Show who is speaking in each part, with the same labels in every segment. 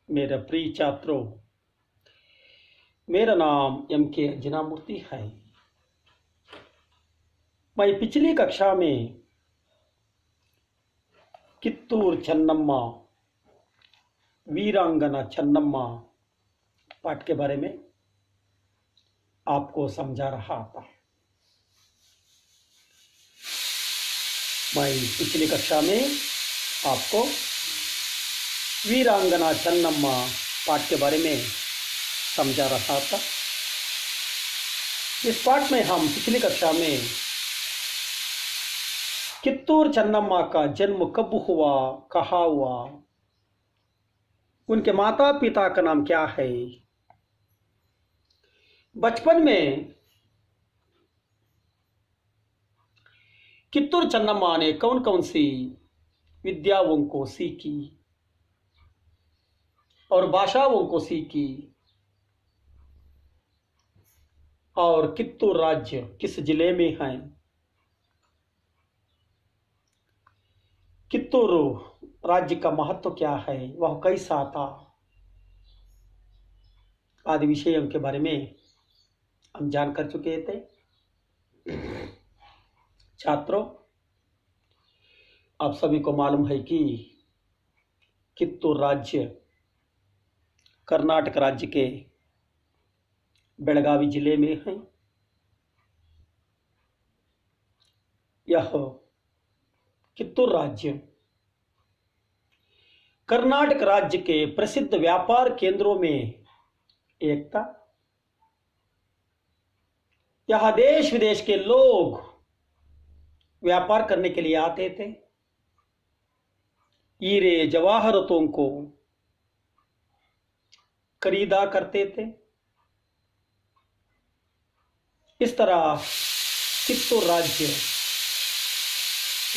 Speaker 1: मेरे प्रिय छात्रों, मेरा नाम M.K. अंजनामूर्ति है। मैं पिछली कक्षा में कित्तूर चन्नम्मा, वीरांगना चन्नम्मा पाठ के बारे में आपको समझा रहा था। मैं पिछली कक्षा में आपको वीरांगना चन्नम्मा पाठ के बारे में समझा रहा था। इस पाठ में हम पिछली कक्षा में कित्तूर चन्नम्मा का जन्म कब हुआ, कहाँ हुआ, उनके माता पिता का नाम क्या है, बचपन में कित्तूर चन्नम्मा ने कौन कौन सी विद्याओं को सीखी और भाषाओं को सीखी, और कित्तूर राज्य किस जिले में है, कित्तूर राज्य का महत्व क्या है, वह कैसा था, आदि विषयों के बारे में हम जान कर चुके थे। छात्रों, आप सभी को मालूम है कि कित्तूर राज्य कर्नाटक राज्य के बेळगावी जिले में है। यह कित्तूर राज्य कर्नाटक राज्य के प्रसिद्ध व्यापार केंद्रों में एक था। यहां देश विदेश के लोग व्यापार करने के लिए आते थे। हीरे जवाहरतों को खरीदा करते थे। इस तरह कित्तूर राज्य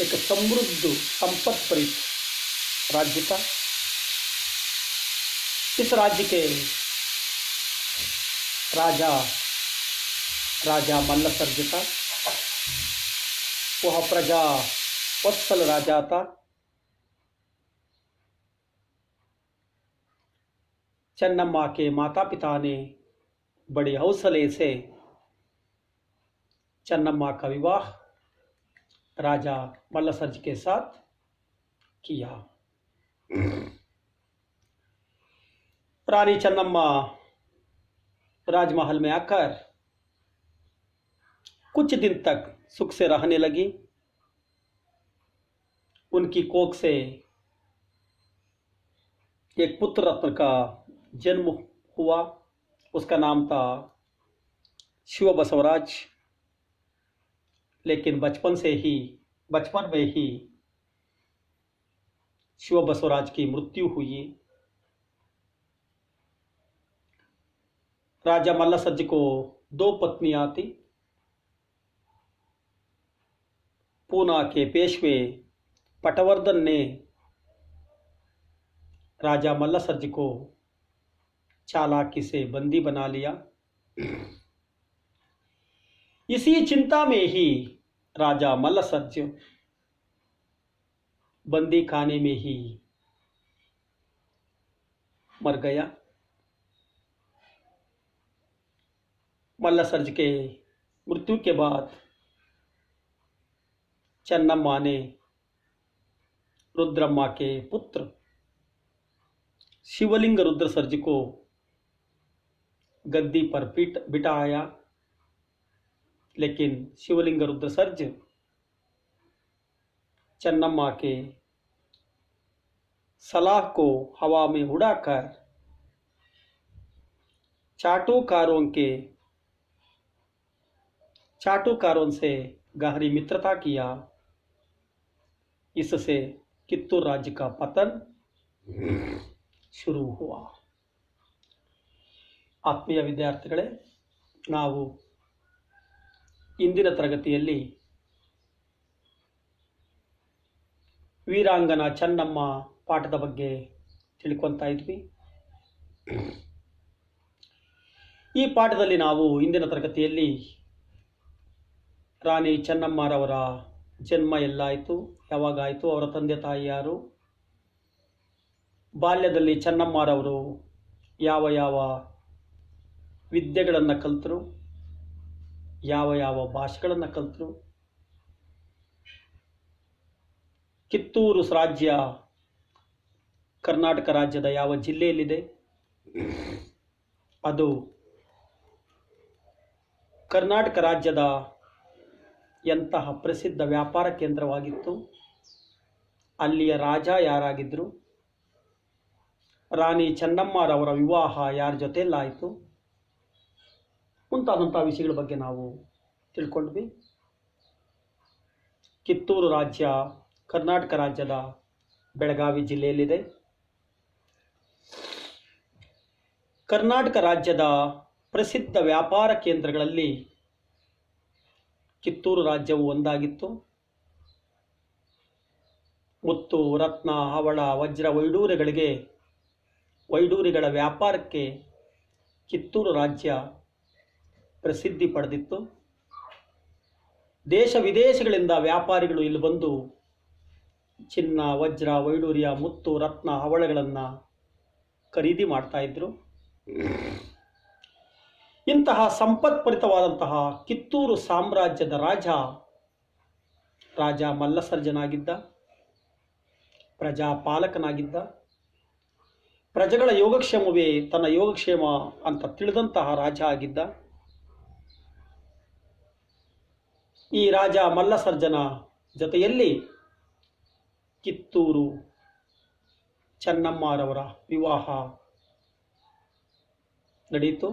Speaker 1: एक समृद्ध संपत्ति भरित राज्य था। इस राज्य के राजा मल्लसर्ज था। वह प्रजा वत्सल राजा था। चन्नम्मा के माता पिता ने बड़े हौसले से चन्नम्मा का विवाह राजा मल्लसर्ज के साथ किया। रानी चन्नम्मा राजमहल में आकर कुछ दिन तक सुख से रहने लगी। उनकी कोख से एक पुत्र रत्न का जन्म हुआ। उसका नाम था शिव बसवराज। लेकिन बचपन में ही शिव बसवराज की मृत्यु हुई। राजा मल्लसर्ज को 2 पत्नियां थी। पूना के पेशवे पटवर्धन ने राजा मल्लसर्ज को चालाकी से बंदी बना लिया। इसी चिंता में ही राजा मल्लसर्ज बंदी खाने में ही मर गया। मल्लसर्ज के मृत्यु के बाद चन्नम्मा ने रुद्रम्मा के पुत्र शिवलिंग रुद्रसर्ज को गद्दी पर बिठाया। लेकिन शिवलिंग रुद्रसर्ज चन्नम्मा के सलाह को हवा में उड़ाकर चाटुकारों से गहरी मित्रता किया। इससे कित्तूर राज्य का पतन शुरू हुआ। ಆತ್ಮೀಯ ವಿದ್ಯಾರ್ಥಿಗಳೇ, ನಾವು ಇಂದಿನ ತರಗತಿಯಲ್ಲಿ ವೀರಾಂಗನ ಚನ್ನಮ್ಮ ಪಾಠದ ಬಗ್ಗೆ ತಿಳ್ಕೊಂತಾ ಇದ್ವಿ. ಈ ಪಾಠದಲ್ಲಿ ನಾವು ಇಂದಿನ ತರಗತಿಯಲ್ಲಿ ರಾಣಿ ಚೆನ್ನಮ್ಮರವರ ಜನ್ಮ ಎಲ್ಲಾಯಿತು, ಯಾವಾಗಾಯಿತು, ಅವರ ತಂದೆ ತಾಯಿ ಯಾರು, ಬಾಲ್ಯದಲ್ಲಿ ಚೆನ್ನಮ್ಮರವರು ಯಾವ ಯಾವ ವಿದ್ಯೆಗಳನ್ನು ಕಲಿತರು, ಯಾವ ಯಾವ ಭಾಷೆಗಳನ್ನು ಕಲಿತರು, ಕಿತ್ತೂರು ರಾಜ್ಯ ಕರ್ನಾಟಕ ರಾಜ್ಯದ ಯಾವ ಜಿಲ್ಲೆಯಲ್ಲಿದೆ, ಅದು ಕರ್ನಾಟಕ ರಾಜ್ಯದ ಎಂತಹ ಪ್ರಸಿದ್ಧ ವ್ಯಾಪಾರ ಕೇಂದ್ರವಾಗಿತ್ತು, ಅಲ್ಲಿಯ ರಾಜ ಯಾರಾಗಿದ್ದರು, ರಾಣಿ ಚೆನ್ನಮ್ಮರವರ ವಿವಾಹ ಯಾರ ಜೊತೆಯಲ್ಲಾಯಿತು ಮುಂತಾದಂಥ ವಿಷಯಗಳ ಬಗ್ಗೆ ನಾವು ತಿಳ್ಕೊಂಡ್ವಿ. ಕಿತ್ತೂರು ರಾಜ್ಯ ಕರ್ನಾಟಕ ರಾಜ್ಯದ ಬೆಳಗಾವಿ ಜಿಲ್ಲೆಯಲ್ಲಿದೆ. ಕರ್ನಾಟಕ ರಾಜ್ಯದ ಪ್ರಸಿದ್ಧ ವ್ಯಾಪಾರ ಕೇಂದ್ರಗಳಲ್ಲಿ ಕಿತ್ತೂರು ರಾಜ್ಯವು ಒಂದಾಗಿತ್ತು. ಮುತ್ತು, ರತ್ನ, ಹವಳ, ವಜ್ರ, ವೈಡೂರಿಗಳ ವ್ಯಾಪಾರಕ್ಕೆ ಕಿತ್ತೂರು ರಾಜ್ಯ ಪ್ರಸಿದ್ಧಿ ಪಡೆದಿತ್ತು. ದೇಶ ವಿದೇಶಗಳಿಂದ ವ್ಯಾಪಾರಿಗಳು ಇಲ್ಲಿ ಬಂದು ಚಿನ್ನ, ವಜ್ರ, ವೈಡೂರ್ಯ, ಮುತ್ತು, ರತ್ನ, ಹವಳಗಳನ್ನು ಖರೀದಿ ಮಾಡ್ತಾ ಇದ್ರು. ಇಂತಹ ಸಂಪತ್ಭರಿತವಾದಂತಹ ಕಿತ್ತೂರು ಸಾಮ್ರಾಜ್ಯದ ರಾಜ ಮಲ್ಲಸರ್ಜನಾಗಿದ್ದ, ಪ್ರಜಾಪಾಲಕನಾಗಿದ್ದ, ಪ್ರಜೆಗಳ ಯೋಗಕ್ಷೇಮವೇ ತನ್ನ ಯೋಗಕ್ಷೇಮ ಅಂತ ತಿಳಿದಂತಹ ರಾಜ ಆಗಿದ್ದ. ಈ ರಾಜ ಮಲ್ಲಸರ್ಜನ ಜೊತೆಯಲ್ಲಿ ಕಿತ್ತೂರು ಚೆನ್ನಮ್ಮರವರ ವಿವಾಹ ನಡೆಯಿತು.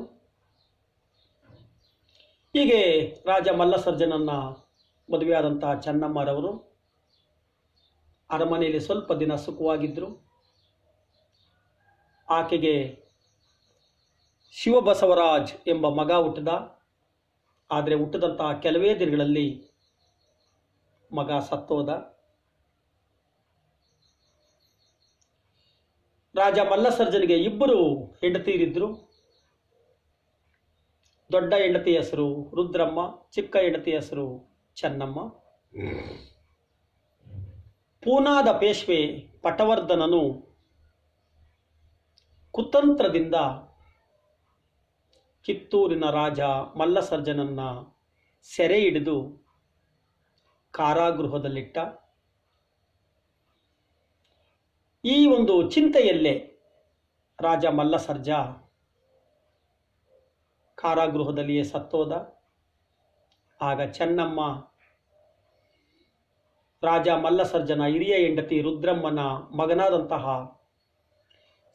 Speaker 1: ಹೀಗೆ ರಾಜ ಮಲ್ಲಸರ್ಜನನ್ನ ಮದುವೆಯಾದಂತಹ ಚೆನ್ನಮ್ಮರವರು ಅರಮನೆಯಲ್ಲಿ ಸ್ವಲ್ಪ ದಿನ ಸುಖವಾಗಿದ್ದರು. ಆಕೆಗೆ ಶಿವಬಸವರಾಜ್ ಎಂಬ ಮಗ ಹುಟ್ಟಿದ. ಆದರೆ ಹುಟ್ಟಿದಂತಹ ಕೆಲವೇ ದಿನಗಳಲ್ಲಿ ಮಗ ಸತ್ತೋದ. ರಾಜ ಮಲ್ಲಸರ್ಜನಿಗೆ ಇಬ್ಬರು ಹೆಂಡತಿಯರಿದ್ದರು. ದೊಡ್ಡ ಹೆಂಡತಿ ಹೆಸರು ರುದ್ರಮ್ಮ, ಚಿಕ್ಕ ಹೆಂಡತಿ ಹೆಸರು ಚೆನ್ನಮ್ಮ. ಪೂನಾದ ಪೇಶ್ವೆ ಪಟವರ್ಧನನು ಕುತಂತ್ರದಿಂದ ಕಿತ್ತೂರಿನ ರಾಜ ಮಲ್ಲಸರ್ಜನನ್ನ ಸೆರೆ ಹಿಡಿದು ಕಾರಾಗೃಹದಲ್ಲಿಟ್ಟ. ಈ ಒಂದು ಚಿಂತೆಯಲ್ಲೇ ರಾಜ ಮಲ್ಲಸರ್ಜ ಕಾರಾಗೃಹದಲ್ಲಿಯೇ ಸತ್ತೋದ. ಆಗ ಚೆನ್ನಮ್ಮ ರಾಜ ಮಲ್ಲಸರ್ಜನ ಹಿರಿಯ ಹೆಂಡತಿ ರುದ್ರಮ್ಮನ ಮಗನಾದಂತಹ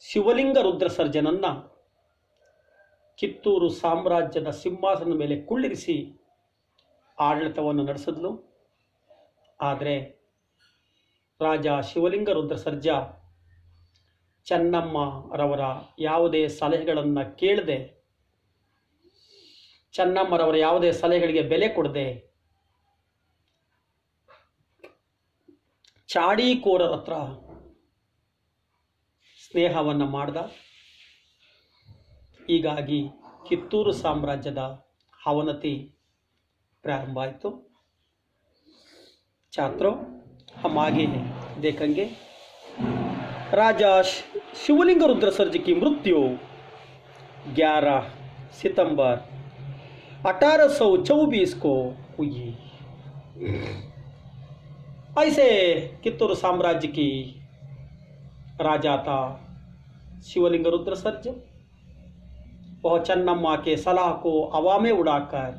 Speaker 1: ಶಿವಲಿಂಗ ರುದ್ರಸರ್ಜನನ್ನ ಕಿತ್ತೂರು ಸಾಮ್ರಾಜ್ಯದ ಸಿಂಹಾಸನದ ಮೇಲೆ ಕುಳ್ಳಿರಿಸಿ ಆಡಳಿತವನ್ನು ನಡೆಸಿದ್ಲು. ಆದರೆ ರಾಜ ಶಿವಲಿಂಗ ರುದ್ರಸರ್ಜ ಚೆನ್ನಮ್ಮರವರ ಯಾವುದೇ ಸಲಹೆಗಳನ್ನು ಕೇಳದೆ, ಚೆನ್ನಮ್ಮರವರ ಯಾವುದೇ ಸಲಹೆಗಳಿಗೆ ಬೆಲೆ ಕೊಡದೆ ಚಾಡೀಕೋರರ ಹತ್ರ ಸ್ನೇಹವನ್ನು ಮಾಡ್ದ. ಹೀಗಾಗಿ ಕಿತ್ತೂರು ಸಾಮ್ರಾಜ್ಯದ ಅವನತಿ प्रारंभ आयतो। छात्रों, हम आगे देखेंगे। राजा शिवलिंग रुद्रसर्ज की मृत्यु 11 सितंबर 1824 को हुई। ऐसे कित्तूर साम्राज्य की राजा था शिवलिंग रुद्रसर्ज। वह चन्नम्मा के सलाह को हवा में उड़ाकर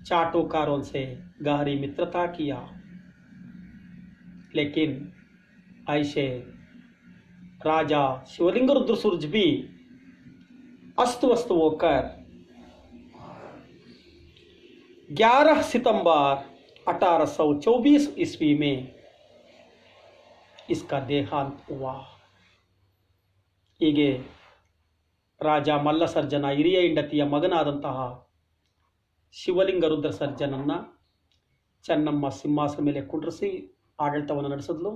Speaker 1: चाटुकारों से गहरी मित्रता किया, लेकिन ऐसे राजा शिवलिंग रुद्रसर्ज भी अस्त व्यस्त होकर 11 सितंबर 1824 ईस्वी में इसका देहांत हुआ। ಹೀಗೆ ರಾಜ ಮಲ್ಲಸರ್ಜನ ಹಿರಿಯ ಹೆಂಡತಿಯ ಮಗನಾದಂತಹ ಶಿವಲಿಂಗ ರುದ್ರಸರ್ಜನನ್ನ ಚೆನ್ನಮ್ಮ ಸಿಂಹಾಸನ ಮೇಲೆ ಕುಂಡ್ರಿಸಿ ಆಡಳಿತವನ್ನು ನಡೆಸಿದ್ಲು।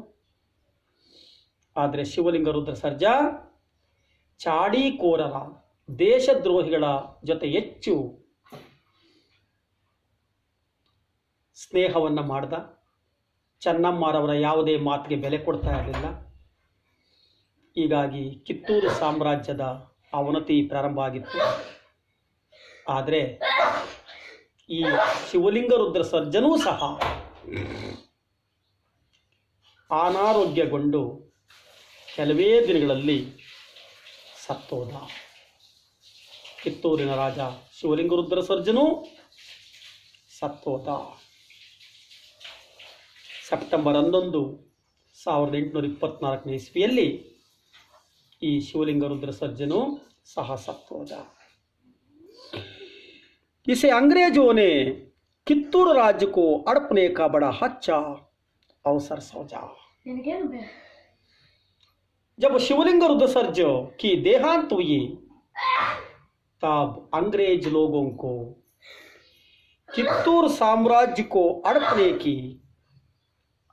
Speaker 1: ಆದರೆ ಶಿವಲಿಂಗ ರುದ್ರಸರ್ಜ ಚಾಡೀಕೋರರ ದೇಶದ್ರೋಹಿಗಳ ಜೊತೆ ಹೆಚ್ಚು ಸ್ನೇಹವನ್ನು ಮಾಡ್ದ। ಚೆನ್ನಮ್ಮರವರ ಯಾವುದೇ ಮಾತಿಗೆ ಬೆಲೆ ಕೊಡ್ತಾ ಇರಲಿಲ್ಲ। ಹೀಗಾಗಿ ಕಿತ್ತೂರು ಸಾಮ್ರಾಜ್ಯದ ಅವನತಿ ಪ್ರಾರಂಭ ಆಗಿತ್ತು. ಆದರೆ ಈ ಶಿವಲಿಂಗ ರುದ್ರ ಸರ್ಜನೂ ಸಹ ಅನಾರೋಗ್ಯಗೊಂಡು ಕೆಲವೇ ದಿನಗಳಲ್ಲಿ ಸತ್ತೋದ. ಕಿತ್ತೂರಿನ ರಾಜ ಶಿವಲಿಂಗ ರುದ್ರ ಸರ್ಜನೂ ಸತ್ತೋದ. ಸೆಪ್ಟೆಂಬರ್ 11, 1824 ಇಸ್ವಿಯಲ್ಲಿ ಈ ಶಿವಲಿಂಗ ರುದ್ರ ಸರ್ಜನೂ सह सत्त हो जा। इसे अंग्रेजों ने कित्तूर राज्य को अड़पने का बड़ा अच्छा अवसर सोचा। जब शिवलिंग रुद्रसर्ज की देहांत हुई तब अंग्रेज लोगों को कित्तूर साम्राज्य को अड़पने की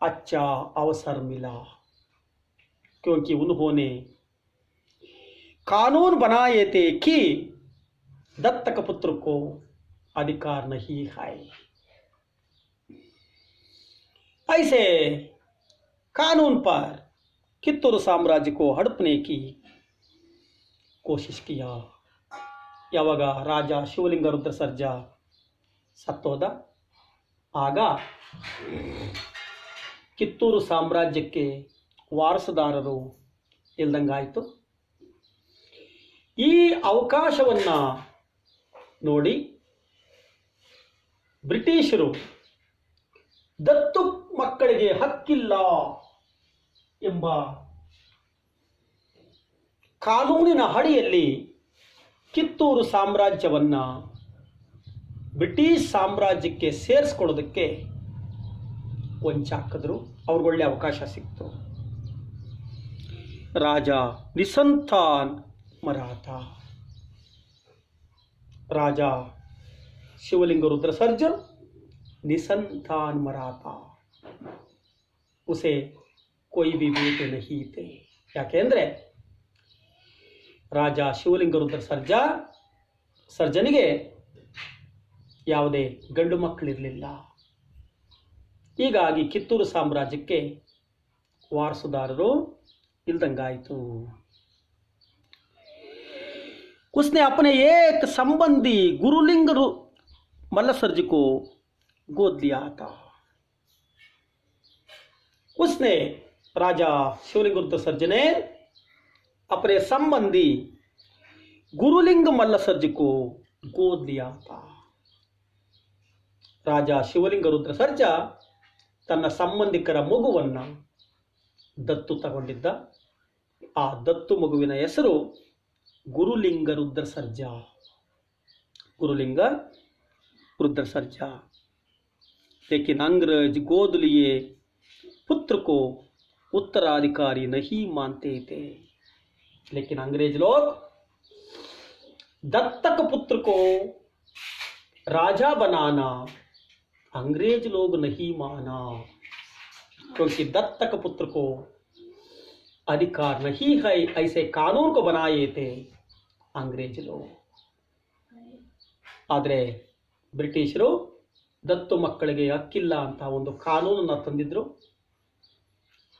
Speaker 1: अच्छा अवसर मिला, क्योंकि उन्होंने कानून बनाए थे कि दत्तक पुत्र को अधिकार नहीं है। ऐसे कानून पर कित्तूर साम्राज्य को हड़पने की कोशिश किया। ಯಾವಾಗ ರಾಜ ಶಿವಲಿಂಗ ರುದ್ರಸರ್ಜ ಸತ್ತೋದ ಆಗ ಕಿತ್ತೂರು ಸಾಮ್ರಾಜ್ಯಕ್ಕೆ ವಾರಸುದಾರರು ಇಲ್ದಂಗಾಯಿತು। ಈ ಅವಕಾಶವನ್ನ ನೋಡಿ ಬ್ರಿಟಿಷರು ದತ್ತು ಮಕ್ಕಳಿಗೆ ಹಕ್ಕಿಲ್ಲ ಎಂಬ ಕಾನೂನಿನ ಅಡಿಯಲ್ಲಿ ಕಿತ್ತೂರು ಸಾಮ್ರಾಜ್ಯವನ್ನ ಬ್ರಿಟಿಷ್ ಸಾಮ್ರಾಜ್ಯಕ್ಕೆ ಸೇರಿಸಿಕೊಳ್ಳೋದಕ್ಕೆ ಕೊಂಚಾಕಿದ್ರು। ಅವ್ರಿಗೆ ಒಳ್ಳೆ ಅವಕಾಶ ಸಿಕ್ತು। ರಾಜ ನಿಸಂತಾನ್ ಮರಾಠ, राजा शिवलिंग रुद्रसर्ज निसंतान मराठा, उसे कोई भी बेटे नहीं थे। ಯಾಕೆಂದ್ರೆ ರಾಜ ಶಿವಲಿಂಗ ರುದ್ರಸರ್ಜ ಸರ್ಜನಿಗೆ ಯಾವುದೇ ಗಂಡು ಮಕ್ಕಳಿರಲಿಲ್ಲ। ಹೀಗಾಗಿ ಕಿತ್ತೂರು ಸಾಮ್ರಾಜ್ಯಕ್ಕೆ ವಾರಸುದಾರರು ಇಲ್ದಂಗಾಯಿತು। उसने अपने एक संबंधी गुरुलिंग मल्लसर्ज को गोद लिया था। उसने राजा शिवलिंग रुद्रसर्ज ने अपने संबंधी गुरुलिंग मल्लसर्ज को गोद लिया था। राजा शिवलिंग रुद्रसर्ज ತನ್ನ ಸಂಬಂಧಿಕರ ಮಗುವನ್ನ ದತ್ತು ತಗೊಂಡಿದ್ದ। ಆ ದತ್ತು ಮಗುವಿನ ಹೆಸರು गुरुलिंग रुद्रसर्जा। गुरुलिंग रुद्रसर्जा। लेकिन अंग्रेज गोद लिए पुत्र को उत्तराधिकारी नहीं मानते थे। लेकिन अंग्रेज लोग दत्तक पुत्र को राजा बनाना अंग्रेज लोग नहीं माना, क्योंकि दत्तक पुत्र को अधिकार नहीं है, ऐसे कानून को बनाए थे अंग्रेज लोग। ಆದರೆ ಬ್ರಿಟಿಷರು ದತ್ತು ಮಕ್ಕಳಿಗೆ ಹಕ್ಕಿಲ್ಲ ಅಂತ ಒಂದು ಕಾನೂನನ್ನು ತಂದಿದ್ರು।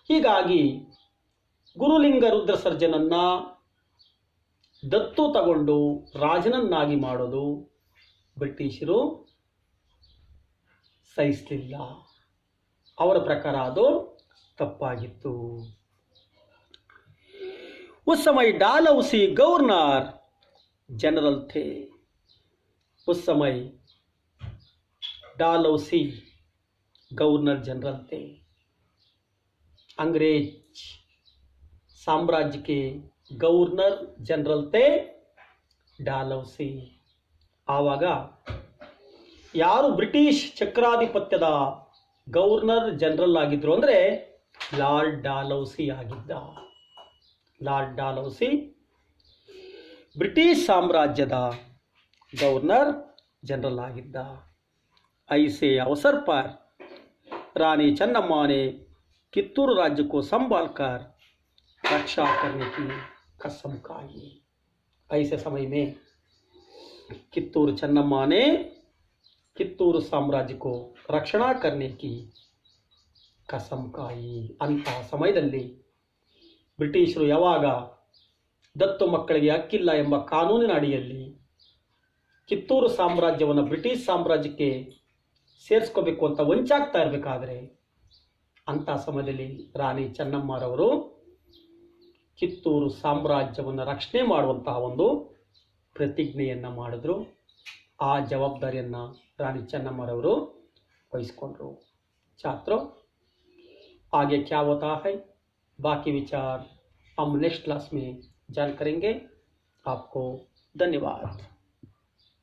Speaker 1: ಹೀಗಾಗಿ ಗುರುಲಿಂಗ ರುದ್ರಸರ್ಜನನ್ನ ದತ್ತು ತಗೊಂಡು ರಾಜನನ್ನಾಗಿ ಮಾಡೋದು ಬ್ರಿಟಿಷರು ಸಹಿಸಲಿಲ್ಲ। ಅವರ ಪ್ರಕಾರ ಅದು ತಪ್ಪಾಗಿತ್ತು। उस समय डालहौसी गवर्नर जनरल थे। उस समय डालहौसी गवर्नर जनरल थे। अंग्रेज साम्राज्य के गवर्नर जनरल थे डालहौसी। ಆವಾಗ ಯಾರು ಬ್ರಿಟಿಷ್ ಚಕ್ರಾಧಿಪತ್ಯದ ಗವರ್ನರ್ ಜನರಲ್ ಆಗಿದ್ರು ಅಂದ್ರೆ ಲಾರ್ಡ್ ಡಾಲಹೌಸಿ ಆಗಿದ್ದ। ಲಾರ್ಡ್ ಡಾಲಹೌಸಿ ಬ್ರಿಟಿಷ್ ಸಾಮ್ರಾಜ್ಯದ गवर्नर जनरल ಆಗಿದ್ದ। ऐसे अवसर पर रानी चन्नम्मा ने कित्तूर राज्य को संभालकर रक्षा करने की कसम खाई। ऐसे समय में कित्तूर चन्नम्मा ने कित्तूर साम्राज्य को रक्षणा करने की कसम खाई। अंತಹ ಸಮಯದಲ್ಲಿ ಬ್ರಿಟಿಷರು ಯಾವಾಗ ದತ್ತು ಮಕ್ಕಳಿಗೆ ಹಕ್ಕಿಲ್ಲ ಎಂಬ ಕಾನೂನಿನ ಅಡಿಯಲ್ಲಿ ಕಿತ್ತೂರು ಸಾಮ್ರಾಜ್ಯವನ್ನು ಬ್ರಿಟಿಷ್ ಸಾಮ್ರಾಜ್ಯಕ್ಕೆ ಸೇರಿಸ್ಕೋಬೇಕು ಅಂತ ವಂಚಾಗ್ತಾ ಇರಬೇಕಾದ್ರೆ ಅಂಥ ಸಮಯದಲ್ಲಿ ರಾಣಿ ಚೆನ್ನಮ್ಮರವರು ಕಿತ್ತೂರು ಸಾಮ್ರಾಜ್ಯವನ್ನು ರಕ್ಷಣೆ ಮಾಡುವಂತಹ ಒಂದು ಪ್ರತಿಜ್ಞೆಯನ್ನು ಮಾಡಿದ್ರು. ಆ ಜವಾಬ್ದಾರಿಯನ್ನು ರಾಣಿ ಚೆನ್ನಮ್ಮರವರು ವಹಿಸ್ಕೊಂಡ್ರು. छात्रों, आगे क्या होता है बाकी विचार हम नेक्स्ट क्लास में जान करेंगे. आपको धन्यवाद.